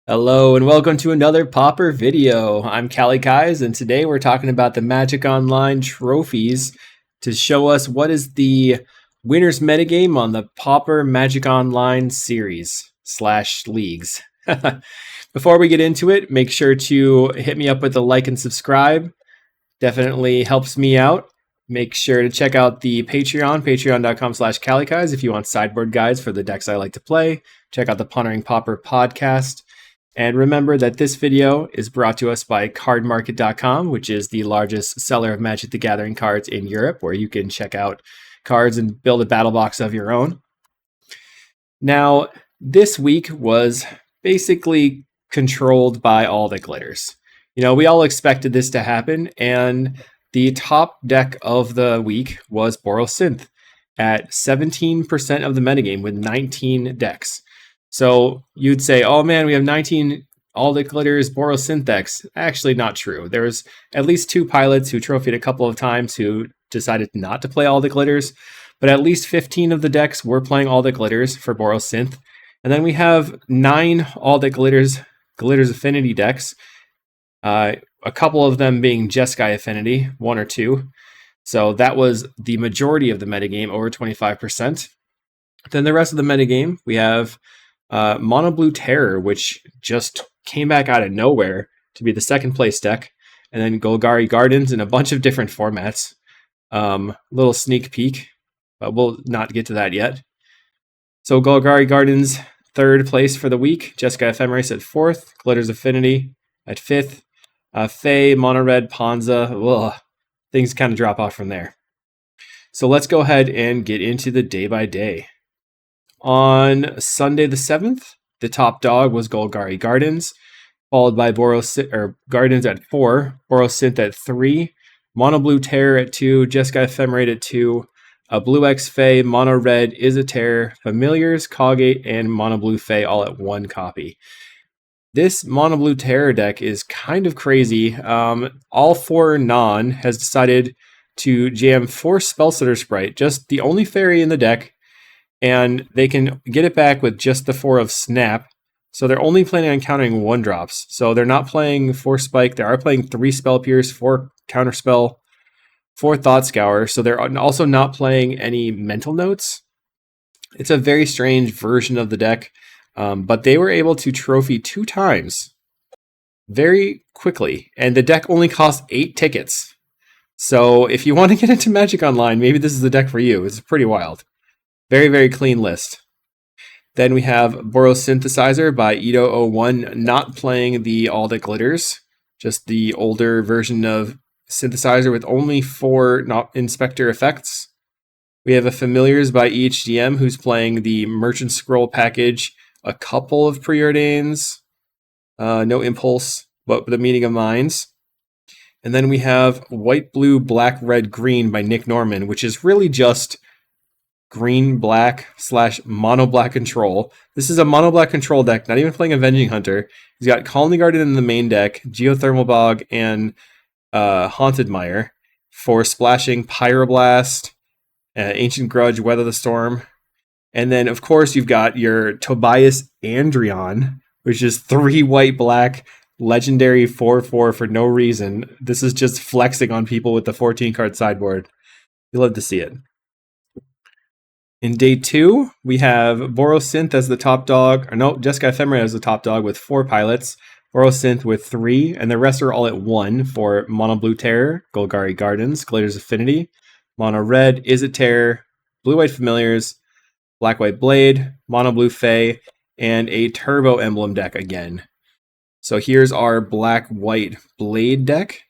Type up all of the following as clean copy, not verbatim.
Hello and welcome to another Pauper video. I'm Callie Kais and today we're talking about the Magic Online trophies to show us what is the winner's metagame on the Pauper Magic Online series / leagues. Before we get into it, make sure to hit me up with a like and subscribe. Definitely helps me out. Make sure to check out the patreon.com/CallieKais if you want sideboard guides for the decks I like to play. Check out the Pondering Pauper podcast. And remember that this video is brought to us by cardmarket.com, which is the largest seller of Magic the Gathering cards in Europe, where you can check out cards and build a battle box of your own. Now, this week was basically controlled by all the glitters. You know, we all expected this to happen, and the top deck of the week was Boros Synth at 17% of the metagame with 19 decks. So you'd say, oh man, we have 19 all the glitters Boros Synth decks. Actually, not true. There's at least 2 pilots who trophied a couple of times who decided not to play all the glitters, but at least 15 of the decks were playing all the glitters for Boros Synth. And then we have 9 all the glitters affinity decks, a couple of them being Jeskai affinity, 1 or 2. So that was the majority of the metagame, over 25%. Then the rest of the metagame, we have Mono Blue Terror, which just came back out of nowhere to be the second place deck, and then Golgari Gardens in a bunch of different formats. Little sneak peek, but we'll not get to that yet. So Golgari Gardens, third place for the week. Jeskai Ephemeris at 4th. Glitters Affinity at 5th. Fae, Mono Red, Ponza. Things kind of drop off from there. So let's go ahead and get into the day by day. On Sunday the 7th, the top dog was Golgari Gardens, followed by Gardens at 4, Boros Synth at 3, Mono Blue Terror at 2, Jeskai Ephemerate at 2, Blue X Fae, Mono Red, Is a Terror, Familiars, Coggate, and Mono Blue Fae all at 1 copy. This Mono Blue Terror deck is kind of crazy. All 4 non has decided to jam 4 Spellstutter Sprite, just the only fairy in the deck, and they can get it back with just the 4 of Snap. So they're only planning on countering 1-drops. So they're not playing 4 Spike. They are playing 3 Spell Pierce, 4 Counterspell, 4 Thought Scour. So they're also not playing any Mental Notes. It's a very strange version of the deck. But they were able to trophy 2 times very quickly. And the deck only cost 8 tickets. So if you want to get into Magic Online, maybe this is the deck for you. It's pretty wild. Very, very clean list. Then we have Boros Synthesizer by Ito01, not playing the All That Glitters, just the older version of Synthesizer with only 4 Inspector effects. We have a Familiars by EHDM, who's playing the Merchant Scroll package, a couple of Preordains, no Impulse, but the Meeting of Minds. And then we have White, Blue, Black, Red, Green by Nick Norman, which is really just green black / mono black control. This is a mono black control deck, not even playing Avenging Hunter. He's got Colony Garden in the main deck, Geothermal Bog, and Haunted Mire for splashing Pyroblast, Ancient Grudge, Weather the Storm. And then, of course, you've got your Tobias Andrion, which is 3 white black, legendary 4/4 for no reason. This is just flexing on people with the 14-card sideboard. You love to see it. In day 2, we have Boros Synth as the top dog. Jeskai Ephemerate as the top dog with 4 pilots. Boros Synth with 3, and the rest are all at 1 for Mono Blue Terror, Golgari Gardens, Glitters Affinity, Mono Red, Is a Terror, Blue White Familiars, Black White Blade, Mono Blue Fae, and a Turbo Emblem deck again. So here's our Black White Blade deck.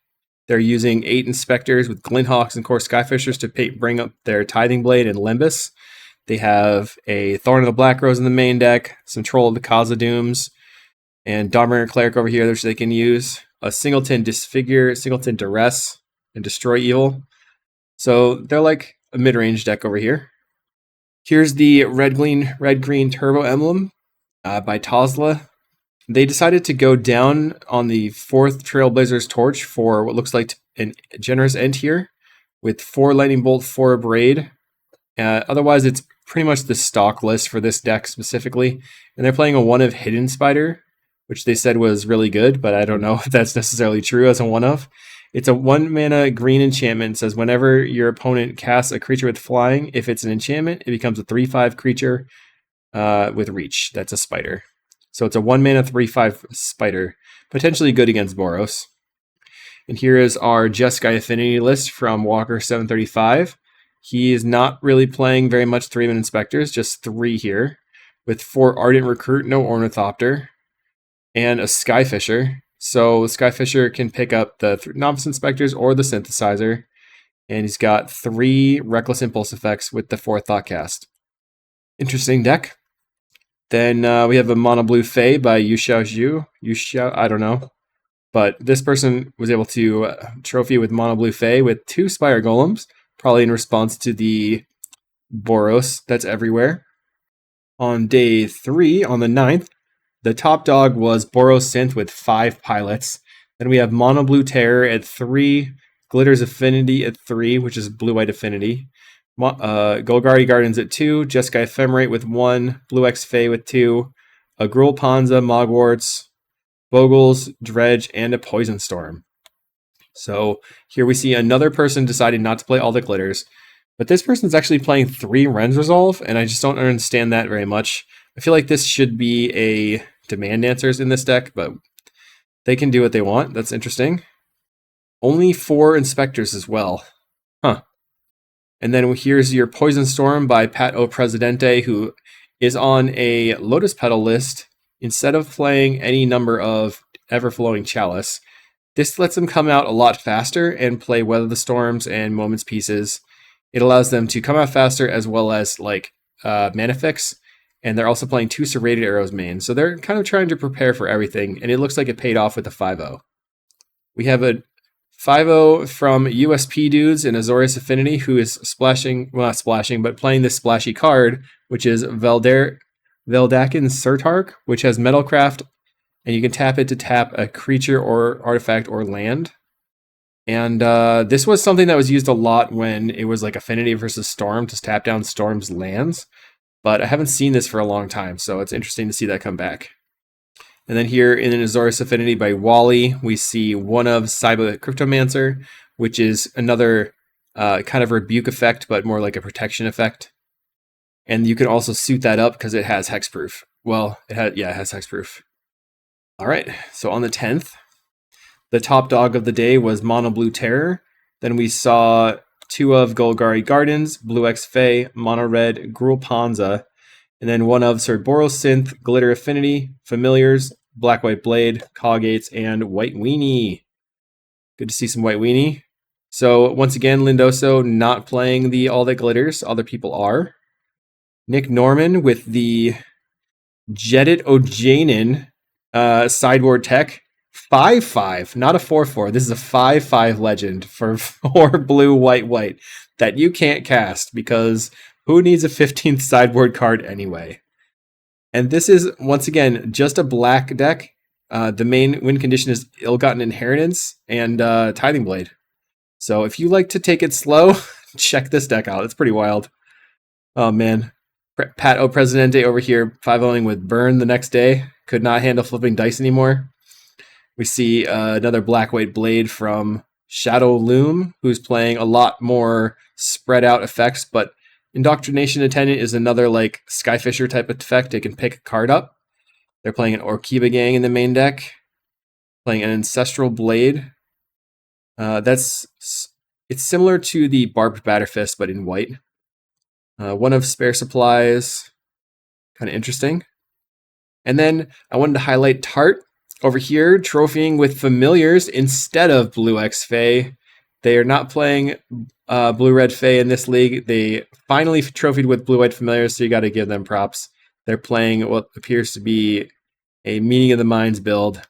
They're using 8 Inspectors with Glinthawks and Core Skyfishers to bring up their Tithing Blade and Limbus. They have a Thorn of the Black Rose in the main deck, some Troll of the Khazad-dûms, and Dawnbringer Cleric over here, which they can use. A Singleton Disfigure, Singleton Duress, and Destroy Evil. So they're like a mid-range deck over here. Here's the Red-Green Turbo Emblem by Tozla. They decided to go down on the 4th Trailblazer's Torch for what looks like a generous end here, with 4 Lightning Bolt, 4 Braid. Otherwise, it's pretty much the stock list for this deck specifically. And they're playing a 1 of Hidden Spider, which they said was really good, but I don't know if that's necessarily true as a one-of. It's a 1-mana green enchantment. It says whenever your opponent casts a creature with flying, if it's an enchantment, it becomes a 3/5 creature with reach. That's a spider. So it's a 1-mana 3/5 spider, potentially good against Boros. And here is our Jeskai affinity list from Walker735. He is not really playing very much 3-man inspectors, just 3 here, with 4 Ardent Recruit, no Ornithopter, and a Skyfisher. So Skyfisher can pick up the Novice Inspectors or the Synthesizer, and he's got 3 Reckless Impulse effects with the 4 Thoughtcast. Interesting deck. Then we have a Mono Blue Fae by Yuxiao Zhu. Yuxiao, I don't know. But this person was able to trophy with Mono Blue Fae with 2 Spire Golems, probably in response to the Boros that's everywhere. On day 3, on the 9th, the top dog was Boros Synth with 5 pilots. Then we have Mono Blue Terror at 3, Glitter's Affinity at 3, which is Blue-White Affinity. Golgari Gardens at 2, Jeskai Ephemerate with 1, Blue X Fae with 2, a Gruul Panza, Mogwarts, Bogles, Dredge, and a Poison Storm. So here we see another person deciding not to play all the glitters, but this person's actually playing 3 Ren's Resolve, and I just don't understand that very much. I feel like this should be a Demand Dancers in this deck, but they can do what they want. That's interesting. Only 4 Inspectors as well. Huh. And then here's your Poison Storm by Pat O. Presidente, who is on a Lotus Petal list. Instead of playing any number of Everflowing Chalice, this lets them come out a lot faster and play Weather the Storms and Moment's Pieces. It allows them to come out faster as well as like Manifix, and they're also playing 2 Serrated Arrows main. So they're kind of trying to prepare for everything, and it looks like it paid off with a 5-0. We have a 5-0 from USP Dudes in Azorius Affinity, who is splashing, well, not splashing, but playing this splashy card, which is Veldakin Surtark, which has Metalcraft, and you can tap it to tap a creature or artifact or land. And this was something that was used a lot when it was like Affinity versus Storm to tap down Storm's lands, but I haven't seen this for a long time, so it's interesting to see that come back. And then here in an Azorius Affinity by Wally, we see one of Saiba Cryptomancer, which is another kind of rebuke effect, but more like a protection effect. And you can also suit that up because it has hexproof. Well, it has hexproof. All right, so on the 10th, the top dog of the day was Mono Blue Terror. Then we saw 2 of Golgari Gardens, Blue X Fae, Mono Red, Gruul Panza, and then 1 of Sir Boros Synth, Glitter Affinity, Familiars, Black White Blade, Coggates, and White Weenie. Good to see some White Weenie. So once again, Lindoso not playing the All That Glitters. Other people are. Nick Norman with the Jedit Ojanen sideboard tech. 5/5, not a 4/4. This is a 5/5 legend for 4 blue, white that you can't cast because who needs a 15th sideboard card anyway? And this is, once again, just a black deck. The main win condition is Ill-Gotten Inheritance and Tithing Blade. So if you like to take it slow, check this deck out. It's pretty wild. Oh, man. Pat O. Presidente over here 5-0ing with Burn the next day. Could not handle flipping dice anymore. We see another Black-White Blade from Shadow Loom, who's playing a lot more spread out effects, but Indoctrination Attendant is another like Skyfisher type of effect. It can pick a card up. They're playing an Orkiba Gang in the main deck, playing an Ancestral Blade. It's similar to the Barbed Batterfist, but in white. 1 of Spare Supplies, kind of interesting. And then I wanted to highlight Tart over here, trophying with Familiars instead of Blue X Fae. They are not playing Blue Red Fae in this league. They finally trophied with Blue White Familiars, so you got to give them props. They're playing what appears to be a Meaning of the Minds build,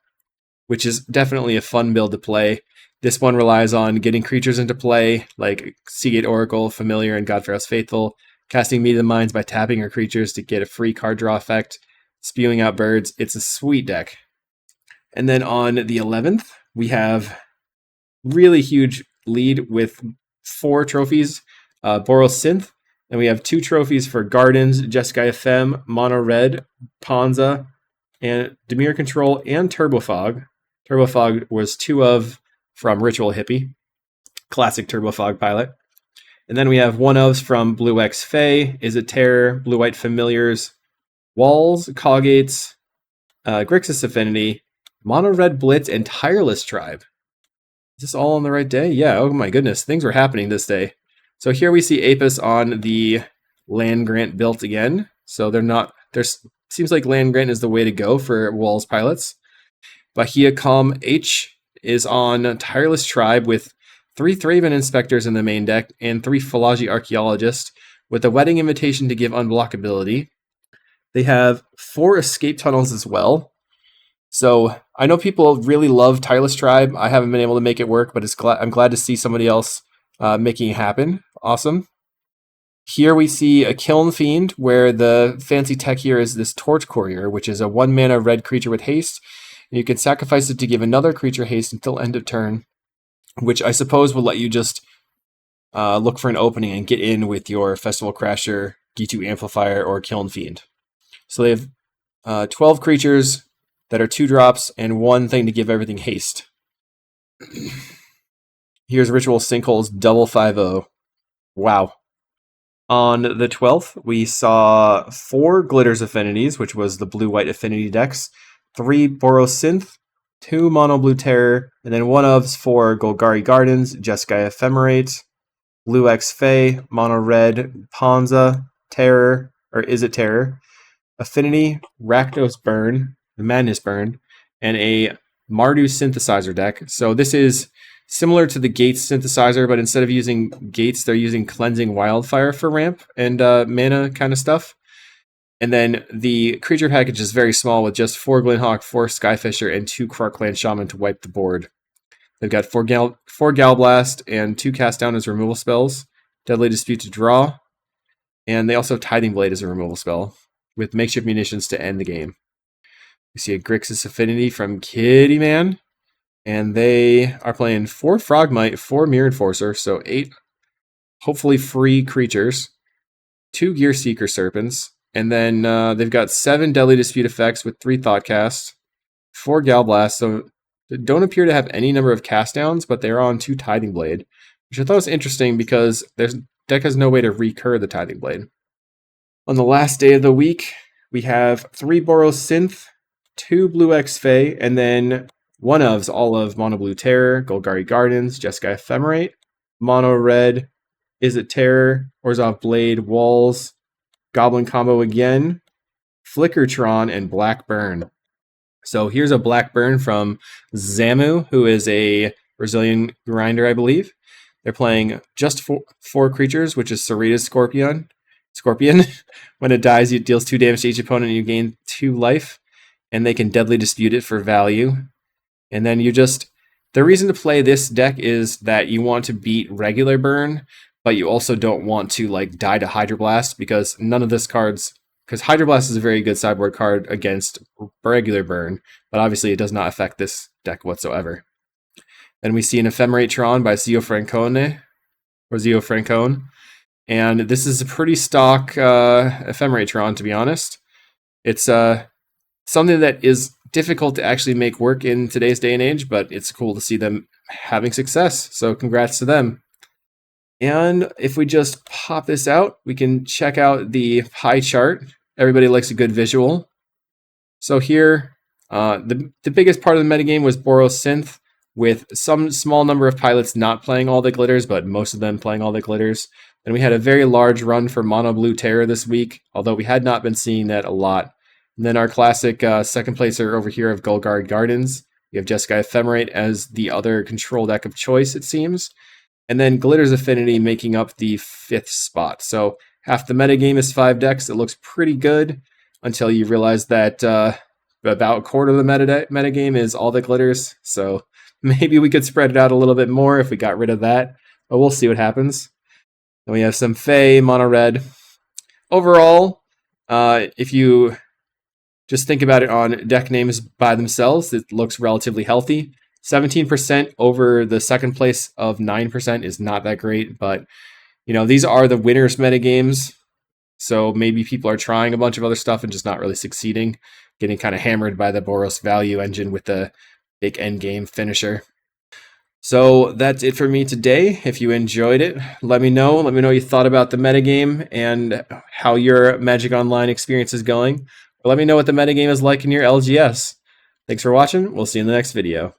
which is definitely a fun build to play. This one relies on getting creatures into play, like Seagate Oracle, Familiar, and Godfarrow's Faithful, casting Meaning of the Minds by tapping your creatures to get a free card draw effect, spewing out birds. It's a sweet deck. And then on the 11th, we have really huge lead with 4 trophies. Boros Synth, and we have 2 trophies for Gardens, Jeskai FM, Mono Red, Panza, and Dimir Control and Turbofog. Turbofog was 2 of from Ritual Hippie, classic Turbofog pilot. And then we have 1 ofs from Blue X Fae, Is It Terror, Blue White Familiars, Walls, Coggates, Grixis Affinity, Mono Red Blitz, and Tireless Tribe. Is this all on the right day? Yeah, oh my goodness, things were happening this day. So here we see Apis on the land grant built again. So seems like land grant is the way to go for Walls pilots. Bahia Calm H is on Tireless Tribe with 3 Thraven Inspectors in the main deck and 3 Philology Archaeologists with a Wedding Invitation to give unblockability. They have 4 Escape Tunnels as well. So I know people really love Tireless Tribe. I haven't been able to make it work, but I'm glad to see somebody else making it happen. Awesome. Here we see a Kiln Fiend, where the fancy tech here is this Torch Courier, which is a 1 mana red creature with haste. And you can sacrifice it to give another creature haste until end of turn, which I suppose will let you just look for an opening and get in with your Festival Crasher, G2 Amplifier, or Kiln Fiend. So they have 12 creatures that are 2 drops and 1 thing to give everything haste. Here's Ritual Sinkhole's double 5/0. Wow. On the 12th, we saw 4 Glitters Affinities, which was the blue-white affinity decks, 3 Boros Synth, 2 Mono Blue Terror, and then 1 ofs for Golgari Gardens, Jeskai Ephemerate, Blue X Fae, Mono Red, Ponza, Terror, or Is It Terror, Affinity, Rakdos Burn, the Madness Burn, and a Mardu Synthesizer deck. So this is similar to the Gates Synthesizer, but instead of using Gates, they're using Cleansing Wildfire for ramp and mana kind of stuff. And then the creature package is very small with just 4 Glinhawk, 4 Skyfisher, and 2 Krark-Clan Shaman to wipe the board. They've got 4 Galblast and 2 Cast Down as removal spells, Deadly Dispute to draw, and they also have Tithing Blade as a removal spell, with Makeshift Munitions to end the game. We see a Grixis Affinity from Kitty Man, and they are playing 4 Frogmite, 4 Mirror Enforcer, so 8 hopefully free creatures, 2 Gear Seeker Serpents, and then they've got 7 Deadly Dispute effects with 3 Thoughtcast, 4 Galblast, so they don't appear to have any number of cast downs, but they're on 2 Tithing Blade, which I thought was interesting because their deck has no way to recur the Tithing Blade. On the last day of the week, we have 3 Boros Synth, 2 Blue X Fae, and then 1 ofs all of Mono Blue Terror, Golgari Gardens, Jeskai Ephemerate, Mono Red, Is It Terror, Orzhov Blade, Walls, Goblin Combo again, Flickertron, and Black Burn. So here's a Black Burn from Zamu, who is a Brazilian grinder, I believe. They're playing just 4 creatures, which is Sarita's Scorpion. When it dies, it deals 2 damage to each opponent and you gain 2 life. And they can Deadly Dispute it for value. And then the reason to play this deck is that you want to beat regular burn, but you also don't want to die to Hydroblast, because because Hydroblast is a very good sideboard card against regular burn, but obviously it does not affect this deck whatsoever. Then we see an Ephemerate Tron by Zio Francone, and this is a pretty stock Ephemerate Tron, to be honest. It's something that is difficult to actually make work in today's day and age, but it's cool to see them having success. So congrats to them. And if we just pop this out, we can check out the pie chart. Everybody likes a good visual. So here, the biggest part of the metagame was Boros Synth, with some small number of pilots not playing all the glitters, but most of them playing all the glitters. And we had a very large run for Mono Blue Terror this week, although we had not been seeing that a lot. And then our classic second placer over here of Golgari Gardens. We have Jeskai Ephemerate as the other control deck of choice, it seems. And then Glitter's Affinity making up the 5th spot. So half the metagame is 5 decks. It looks pretty good until you realize that about a quarter of the metagame is all the glitters. So maybe we could spread it out a little bit more if we got rid of that. But we'll see what happens. Then we have some Fae, Mono Red. Overall, if you just think about it on deck names by themselves, it looks relatively healthy. 17% over the second place of 9% is not that great, but these are the winners metagames, so maybe people are trying a bunch of other stuff and just not really succeeding. getting kind of hammered by the Boros value engine with the big endgame finisher. So that's it for me today. If you enjoyed it, let me know. Let me know what you thought about the metagame and how your Magic Online experience is going. Or let me know what the metagame is like in your LGS. Thanks for watching. We'll see you in the next video.